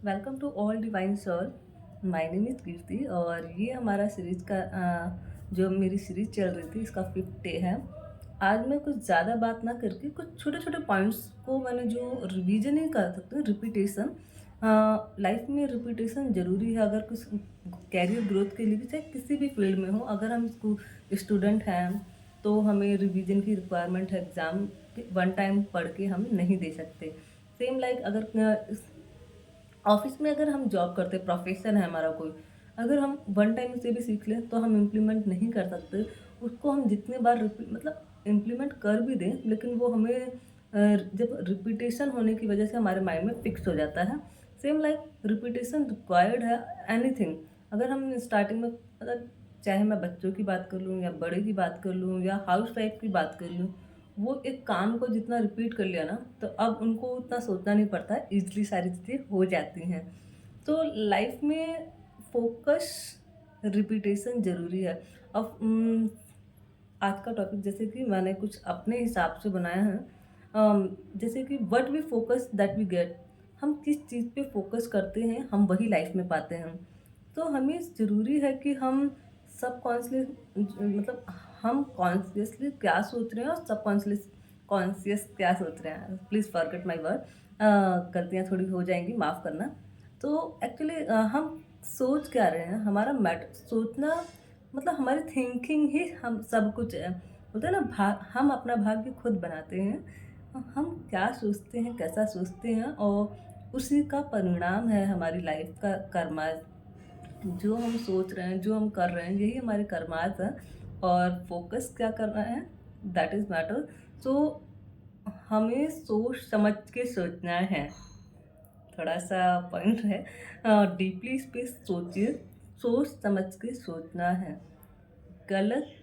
Welcome to all divine soul. My name is Kirti और ये हमारा सीरीज का जो मेरी सीरीज चल रही थी इसका 5th डे है। आज मैं कुछ ज़्यादा बात ना करके कुछ छोटे छोटे पॉइंट्स को मैंने जो रिवीजन ही कर सकते हैं, रिपीटेशन। लाइफ में रिपीटेशन ज़रूरी है अगर कुछ कैरियर ग्रोथ के लिए भी, चाहे किसी भी फील्ड में हो। अगर हम स्टूडेंट हैं तो हमें रिवीजन की रिक्वायरमेंट है। एग्ज़ाम वन टाइम पढ़ के हम नहीं दे सकते। सेम लाइक अगर ऑफिस में अगर हम जॉब करते, प्रोफेशन है हमारा कोई, अगर हम वन टाइम उसे भी सीख लें तो हम इम्प्लीमेंट नहीं कर सकते उसको। हम जितने बार मतलब इम्प्लीमेंट कर भी दें, लेकिन वो हमें जब रिपीटेशन होने की वजह से हमारे माइंड में फिक्स हो जाता है। सेम लाइक रिपीटेशन रिक्वायर्ड है एनीथिंग। अगर हम स्टार्टिंग में मतलब चाहे मैं बच्चों की बात कर लूँ या बड़े की बात कर लूँ या हाउस वाइफ की बात कर लूँ, वो एक काम को जितना रिपीट कर लिया ना तो अब उनको उतना सोचना नहीं पड़ता, ईज़िली सारी चीज़ें हो जाती हैं। तो लाइफ में फोकस, रिपीटेशन ज़रूरी है। अब आज का टॉपिक जैसे कि मैंने कुछ अपने हिसाब से बनाया है। जैसे कि what we focus that we get. हम किस चीज़ पे फोकस करते हैं हम वही लाइफ में पाते हैं। तो हमें ज़रूरी है कि हम सबकॉन्शियसली मतलब हम कॉन्शियसली क्या सोच रहे हैं और सबकॉन्शियस कॉन्शियस क्या सोच रहे हैं। प्लीज़ फॉरगेट माय वर्ड, गलतियाँ थोड़ी हो जाएंगी, माफ़ करना। तो एक्चुअली हम सोच क्या रहे हैं, हमारा मैटर सोचना मतलब हमारी थिंकिंग ही हम सब कुछ है। बोलते हैं ना, हम अपना भाग्य खुद बनाते हैं। हम क्या सोचते हैं, कैसा सोचते हैं, और उसी का परिणाम है हमारी लाइफ का कर्मा। जो हम सोच रहे हैं, जो हम कर रहे हैं, यही हमारे कर्मास हैं। और फोकस क्या करना है, दैट इज़ मैटर। सो हमें सोच समझ के सोचना है। थोड़ा सा पॉइंट है, डीपली इस पे सोचिए। सोच समझ के सोचना है। गलत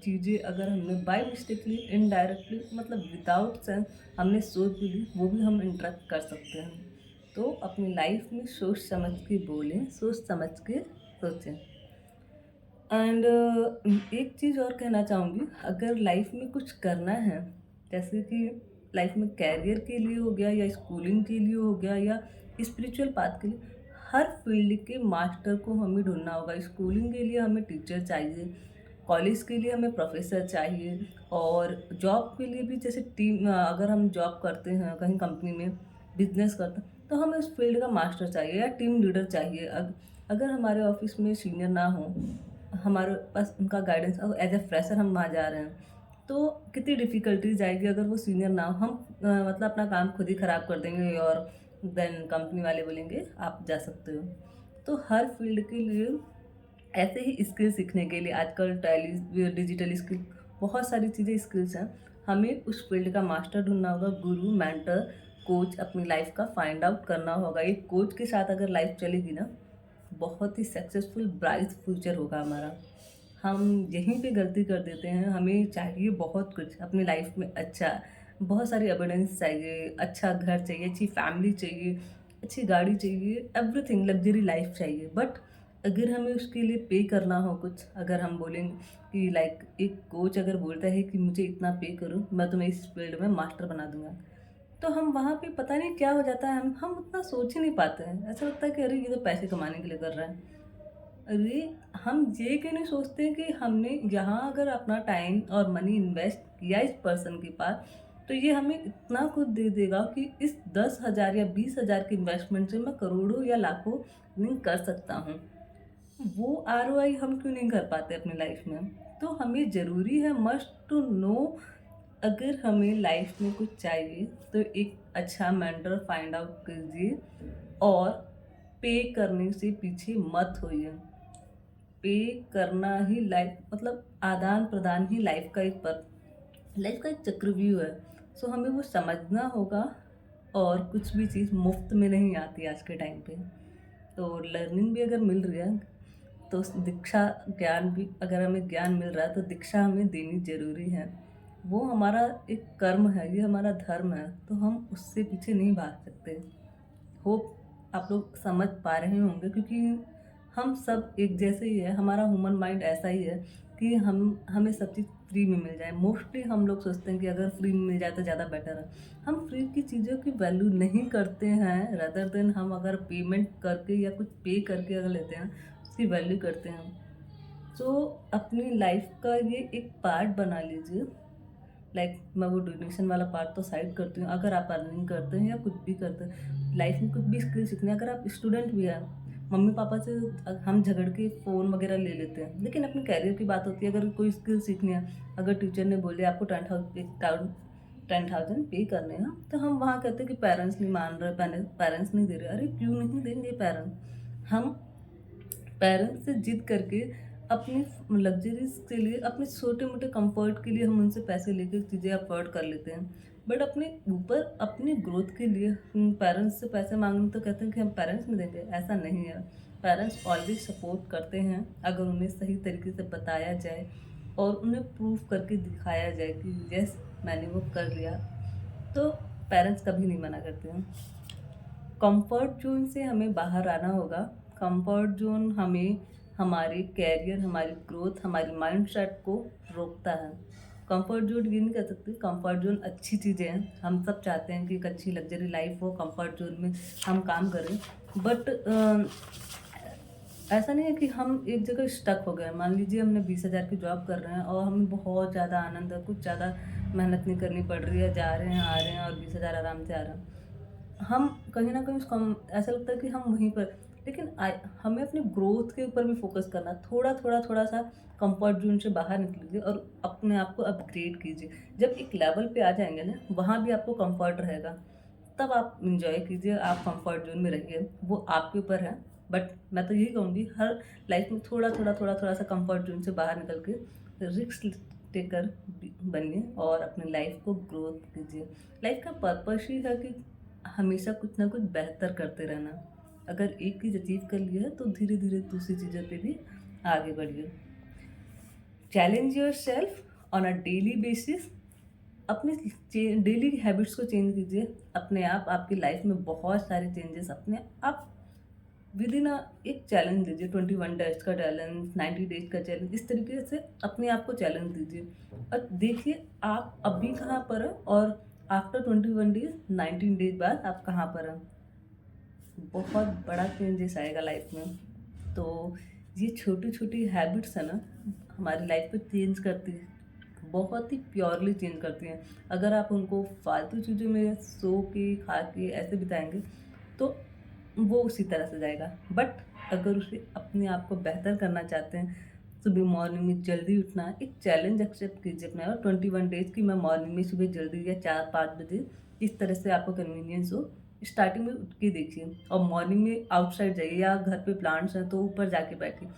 चीज़ें अगर हमने बाय मिस्टेकली, इनडायरेक्टली, मतलब विदाउट सेंस हमने सोच भी ली, वो भी हम इंटरप्ट कर सकते हैं। तो अपनी लाइफ में सोच समझ के बोलें, सोच समझ के सोचें। एंड एक चीज़ और कहना चाहूँगी, अगर लाइफ में कुछ करना है, जैसे कि लाइफ में कैरियर के लिए हो गया या स्कूलिंग के लिए हो गया या स्पिरिचुअल पाथ के लिए, हर फील्ड के मास्टर को हमें ढूंढना होगा। स्कूलिंग के लिए हमें टीचर चाहिए, कॉलेज के लिए हमें प्रोफेसर चाहिए, और जॉब के लिए भी जैसे टीम, अगर हम जॉब करते हैं कहीं कंपनी में, बिजनेस करते हैं, तो हमें उस फील्ड का मास्टर चाहिए या टीम लीडर चाहिए। अगर हमारे ऑफिस में सीनियर ना हो, हमारे पास उनका गाइडेंस, और एज ए फ्रेशर हम वहाँ जा रहे हैं, तो कितनी डिफ़िकल्टीज आएगी अगर वो सीनियर ना हो। हम मतलब अपना काम खुद ही ख़राब कर देंगे और देन कंपनी वाले बोलेंगे आप जा सकते हो। तो हर फील्ड के लिए ऐसे ही स्किल सीखने के लिए आजकल टैली, डिजिटल स्किल, बहुत सारी चीज़ें स्किल्स हैं। हमें उस फील्ड का मास्टर ढूंढना होगा, गुरु, मेंटर, कोच अपनी लाइफ का फाइंड आउट करना होगा। एक कोच के साथ अगर लाइफ चलेगी ना, बहुत ही सक्सेसफुल ब्राइट फ्यूचर होगा हमारा। हम यहीं पे गलती कर देते हैं। हमें चाहिए बहुत कुछ अपनी लाइफ में, अच्छा, बहुत सारी एविडेंस चाहिए, अच्छा घर चाहिए, अच्छी फैमिली चाहिए, अच्छी गाड़ी चाहिए, एवरीथिंग, लग्जरी लाइफ चाहिए। बट अगर हमें उसके लिए पे करना हो कुछ, अगर हम बोलेंगे कि लाइक एक कोच अगर बोलता है कि मुझे इतना पे करो, मैं तुम्हें इस फील्ड में मास्टर बना दूंगा, तो हम वहाँ पे पता नहीं क्या हो जाता है, हम उतना सोच ही नहीं पाते हैं। ऐसा लगता है कि अरे ये तो पैसे कमाने के लिए कर रहा है। अरे हम ये क्यों नहीं सोचते कि हमने यहाँ अगर अपना टाइम और मनी इन्वेस्ट किया इस पर्सन के पास, तो ये हमें इतना कुछ दे देगा कि इस 10,000 या 20,000 की इन्वेस्टमेंट से मैं करोड़ों या लाखों नहीं कर सकता हूँ। वो आरओआई हम क्यों नहीं कर पाते अपनी लाइफ में। तो हमें ज़रूरी है, मस्ट टू नो, अगर हमें लाइफ में कुछ चाहिए तो एक अच्छा मेंटर फाइंड आउट कीजिए, और पे करने से पीछे मत होइए। पे करना ही लाइफ, मतलब आदान प्रदान ही लाइफ का एक चक्रव्यूह है। सो हमें वो समझना होगा। और कुछ भी चीज़ मुफ्त में नहीं आती आज के टाइम पे। तो लर्निंग भी अगर मिल रही है, तो दीक्षा, ज्ञान भी अगर हमें ज्ञान मिल रहा है तो दीक्षा हमें देनी ज़रूरी है। वो हमारा एक कर्म है, ये हमारा धर्म है, तो हम उससे पीछे नहीं भाग सकते। होप आप लोग समझ पा रहे होंगे, क्योंकि हम सब एक जैसे ही है। हमारा ह्यूमन माइंड ऐसा ही है कि हमें सब चीज़ फ्री में मिल जाए। मोस्टली हम लोग सोचते हैं कि अगर फ्री में मिल जाए तो ज़्यादा बेटर है। हम फ्री की चीज़ों की वैल्यू नहीं करते हैं, रादर देन हम अगर पेमेंट करके या कुछ पे करके अगर लेते हैं, उसकी वैल्यू करते हैं। सो अपनी लाइफ का ये एक पार्ट बना लीजिए। मैं वो डोनेशन वाला पार्ट तो साइड करती हूँ। अगर आप अर्निंग करते हैं या कुछ भी करते हैं, लाइफ में कुछ भी स्किल सीखनी है, अगर आप स्टूडेंट भी हैं, मम्मी पापा से हम झगड़ के फ़ोन वगैरह ले लेते हैं, लेकिन अपने कैरियर की बात होती है। अगर कोई स्किल सीखनी है, अगर टीचर ने बोले आपको 10,000 पे करने हैं, तो हम वहाँ कहते हैं कि पेरेंट्स नहीं मान रहे, पेरेंट्स नहीं दे रहे। अरे क्यों नहीं देंगे पेरेंट्स? हम पेरेंट्स से जिद करके अपनी लग्जरीज के लिए, अपने छोटे मोटे कंफर्ट के लिए हम उनसे पैसे लेकर चीज़ें अफोर्ड कर लेते हैं। बट अपने ऊपर अपनी ग्रोथ के लिए हम पेरेंट्स से पैसे मांगने तो कहते हैं कि हम पेरेंट्स में देंगे, ऐसा नहीं है। पेरेंट्स ऑलवेज सपोर्ट करते हैं अगर उन्हें सही तरीके से बताया जाए और उन्हें प्रूफ करके दिखाया जाए कि यस मैंने वो कर लिया, तो पेरेंट्स कभी नहीं मना करते हैं। कंफर्ट जोन से हमें बाहर आना होगा। कंफर्ट जोन हमें हमारे कैरियर, हमारी ग्रोथ, हमारी माइंडसेट को रोकता है। कंफर्ट जोन ये नहीं कह सकते, कंफर्ट जोन अच्छी चीज़ें हैं, हम सब चाहते हैं कि एक अच्छी लग्जरी लाइफ हो, कंफर्ट जोन में हम काम करें। बट ऐसा नहीं है कि हम एक जगह स्टक हो गए। मान लीजिए हमने 20,000 की जॉब कर रहे हैं और हमें बहुत ज़्यादा आनंद है, कुछ ज़्यादा मेहनत नहीं करनी पड़ रही है, जा रहे हैं आ रहे हैं और 20,000 आराम से आ रहा है। हम कहीं न कहीं उसको हम ऐसा लगता है कि हम वहीं पर, लेकिन हमें अपनी ग्रोथ के ऊपर भी फ़ोकस करना है। थोड़ा-सा कंफर्ट ज़ोन से बाहर निकलिए और अपने आप को अपग्रेड कीजिए। जब एक लेवल पे आ जाएँगे ना, वहाँ भी आपको कंफर्ट रहेगा, तब आप एन्जॉय कीजिए, आप कंफर्ट ज़ोन में रहिए, वो आपके ऊपर है। बट मैं तो यही कहूँगी, हर लाइफ़ में थोड़ा-सा कंफर्ट ज़ोन से बाहर निकल के रिस्क टेकर बनिए और अपनी लाइफ़ को ग्रोथ कीजिए। लाइफ़ का पर्पस ही है कि हमेशा कुछ ना कुछ बेहतर करते रहना। अगर एक चीज़ अचीव कर लिया है तो धीरे-धीरे दूसरी चीज़ों पे भी आगे बढ़िए। Challenge yourself on a daily basis. अपने डेली हैबिट्स को चेंज कीजिए। अपने आप आपकी लाइफ में बहुत सारे चेंजेस अपने आप विद इन एक चैलेंज लीजिए। 21 डेज का चैलेंज, 90 डेज का चैलेंज, इस तरीके से अपने आप को चैलेंज दीजिए और देखिए आप अभी कहाँ पर हैं और आफ्टर 21 डेज, 19 डेज बाद आप कहाँ पर हैं। बहुत बड़ा चेंजेस आएगा लाइफ में। तो ये छोटी-छोटी हैबिट्स है ना, हमारी लाइफ को चेंज करती है, बहुत ही प्योरली चेंज करती हैं। अगर आप उनको फालतू चीज़ों में सो के, खा के ऐसे बिताएँगे, तो वो उसी तरह से जाएगा। बट अगर उसे अपने आप को बेहतर करना चाहते हैं, सुबह मॉर्निंग में जल्दी उठना, एक चैलेंज एक्सेप्ट कीजिए अपना और 21 डेज़ की मैं मॉर्निंग में सुबह जल्दी या 4-5 बजे, इस तरह से आपको कन्वीनियंस हो, स्टार्टिंग में उठ के देखिए और मॉर्निंग में आउटसाइड जाइए या घर पे प्लांट्स हैं तो ऊपर जाके बैठिए।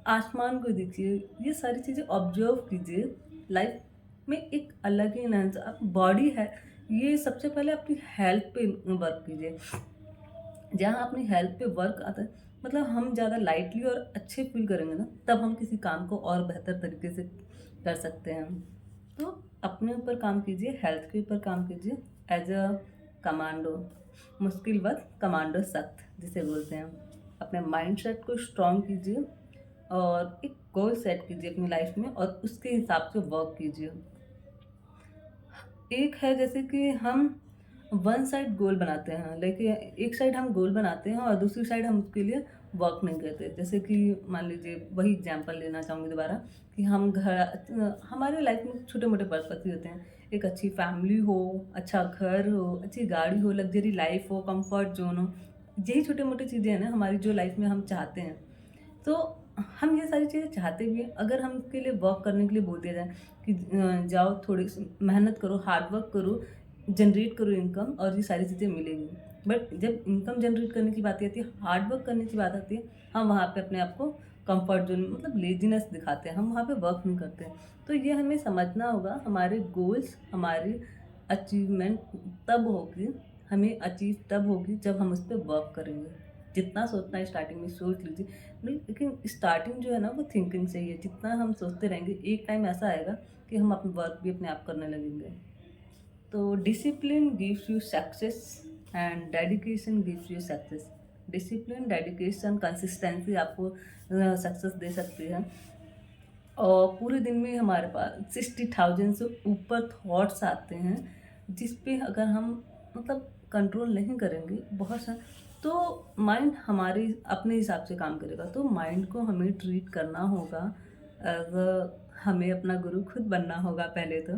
आसमान को देखिए, ये सारी चीज़ें ऑब्जर्व कीजिए। लाइफ में एक अलग ही एनहांस आप बॉडी है, ये सबसे पहले अपनी हेल्थ पे वर्क कीजिए। जहाँ अपनी हेल्थ पे वर्क आता है, मतलब हम ज़्यादा लाइटली और अच्छे फील करेंगे ना, तब हम किसी काम को और बेहतर तरीके से कर सकते हैं। तो अपने ऊपर काम कीजिए, हेल्थ के ऊपर काम कीजिए। एज अ कमांडो, मुश्किल वक्त कमांडो सख्त जिसे बोलते हैं। अपने माइंड सेट को स्ट्रॉन्ग कीजिए और एक गोल सेट कीजिए अपनी लाइफ में और उसके हिसाब से वर्क कीजिए। एक है जैसे कि हम वन साइड गोल बनाते हैं, लेकिन एक साइड हम गोल बनाते हैं और दूसरी साइड हम उसके लिए वर्क नहीं करते। जैसे कि मान लीजिए, वही एग्जांपल लेना चाहूँगी दोबारा, कि हम हमारे लाइफ में छोटे-मोटे पर्पस भी होते हैं। एक अच्छी फैमिली हो, अच्छा घर हो, अच्छी गाड़ी हो, लग्ज़री लाइफ़ हो, कम्फर्ट ज़ोन हो। यही छोटे-मोटे चीज़ें हैं ना हमारी जो लाइफ में हम चाहते हैं। तो हम ये सारी चीज़ें चाहते भी हैं, अगर हम इसके लिए वर्क करने के लिए बोल दिया जाए कि जाओ थोड़ी सी मेहनत करो, हार्ड वर्क करो, जनरेट करो इनकम और ये सारी चीज़ें मिलेंगी। बट जब इनकम जनरेट करने की बात आती है, हार्ड वर्क करने की बात आती है, हम वहाँ पे अपने आप को कंफर्ट जोन, मतलब लेज़ीनेस दिखाते हैं, हम वहाँ पे वर्क नहीं करते हैं। तो ये हमें समझना होगा, हमारे गोल्स, हमारी अचीवमेंट तब होगी, हमें अचीव तब होगी जब हम उस पे वर्क करेंगे। जितना सोचना है स्टार्टिंग में सोच लीजिए, नहीं, लेकिन स्टार्टिंग जो है ना वो थिंकिंग से ही है। जितना हम सोचते रहेंगे, एक टाइम ऐसा आएगा कि हम अपना वर्क भी अपने आप करने लगेंगे। तो discipline gives you success and dedication gives you success. Discipline, dedication, consistency आपको सक्सेस दे सकती है। और पूरे दिन में हमारे पास 60,000 से ऊपर थॉट्स आते हैं, जिस पे अगर हम मतलब कंट्रोल नहीं करेंगे बहुत सा, तो माइंड हमारे अपने हिसाब से काम करेगा। तो माइंड को हमें ट्रीट करना होगा, हमें अपना गुरु खुद बनना होगा पहले तो।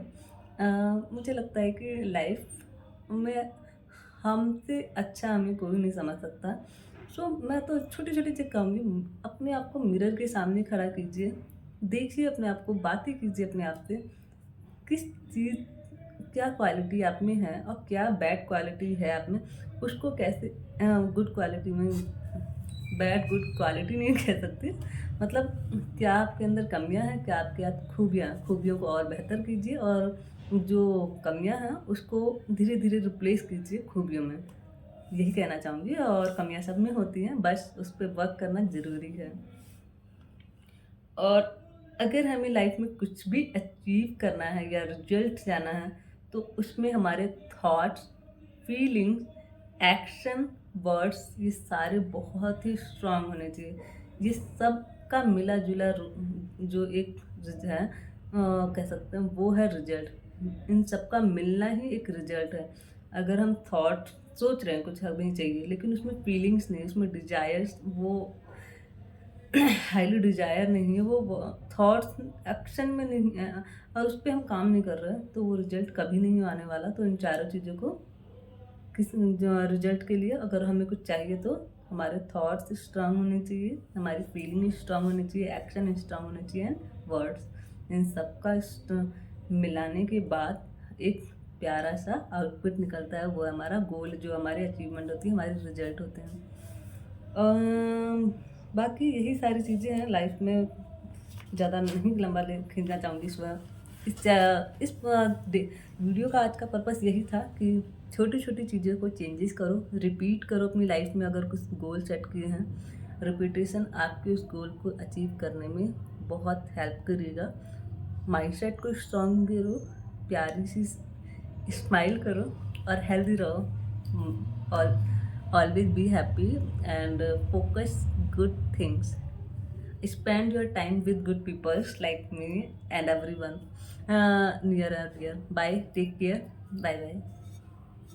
मुझे लगता है कि लाइफ में हमसे अच्छा हमें कोई नहीं समझ सकता। सो मैं तो छोटी-छोटी चीज़ कहूँगी, अपने आप को मिरर के सामने खड़ा कीजिए, देखिए अपने आप को, बातें कीजिए अपने आप से, किस चीज़ क्या क्वालिटी आप में है और क्या बैड क्वालिटी है आप में, उसको कैसे गुड क्वालिटी में, बैड गुड क्वालिटी नहीं कह सकते, मतलब क्या आपके अंदर कमियां हैं, क्या आपके अंदर खूबियाँ खूबियों को और बेहतर कीजिए, और जो कमियां हैं उसको धीरे धीरे रिप्लेस कीजिए खूबियों में। यही कहना चाहूँगी, और कमियां सब में होती हैं, बस उस पर वर्क करना ज़रूरी है। और अगर हमें लाइफ में कुछ भी अचीव करना है या रिजल्ट जाना है, तो उसमें हमारे थॉट्स, फीलिंग्स, एक्शन, वर्ड्स, ये सारे बहुत ही स्ट्रांग होने चाहिए। ये सब का मिला जुला जो एक है, कह सकते हैं वो है रिजल्ट। इन सब का मिलना ही एक रिजल्ट है। अगर हम थॉट सोच रहे हैं कुछ हमें चाहिए, लेकिन उसमें फीलिंग्स नहीं, उसमें डिजायर्स, वो हाईली डिजायर नहीं है, वो थॉट्स एक्शन में नहीं है, और उस पे हम काम नहीं कर रहे हैं, तो वो रिजल्ट कभी नहीं आने वाला। तो इन चारों चीज़ों को, किस जो रिजल्ट के लिए अगर हमें कुछ चाहिए, तो हमारे थॉट्स स्ट्रांग होने चाहिए, हमारी फीलिंग स्ट्रांग होनी चाहिए, एक्शन स्ट्रांग होने चाहिए, एंड वर्ड्स, इन सब का मिलाने के बाद एक प्यारा सा आउटपुट निकलता है। वो हमारा गोल, जो हमारी अचीवमेंट होती है, हमारे रिजल्ट होते हैं। बाकी यही सारी चीज़ें हैं लाइफ में। ज़्यादा नहीं लंबा ले खींचना चाहूँगी वीडियो का आज का पर्पस यही था कि छोटी छोटी चीज़ों को चेंजेस करो, रिपीट करो अपनी लाइफ में। अगर कुछ गोल सेट किए हैं, रिपीटेशन आपके उस गोल को अचीव करने में बहुत हेल्प करेगा। माइंडसेट को स्ट्रॉन्ग करो, प्यारी सी स्माइल करो, और हेल्दी रहो। All Always be happy, and focus good things. Spend your time with good people like me and everyone near and dear. Bye. Take care. Bye bye.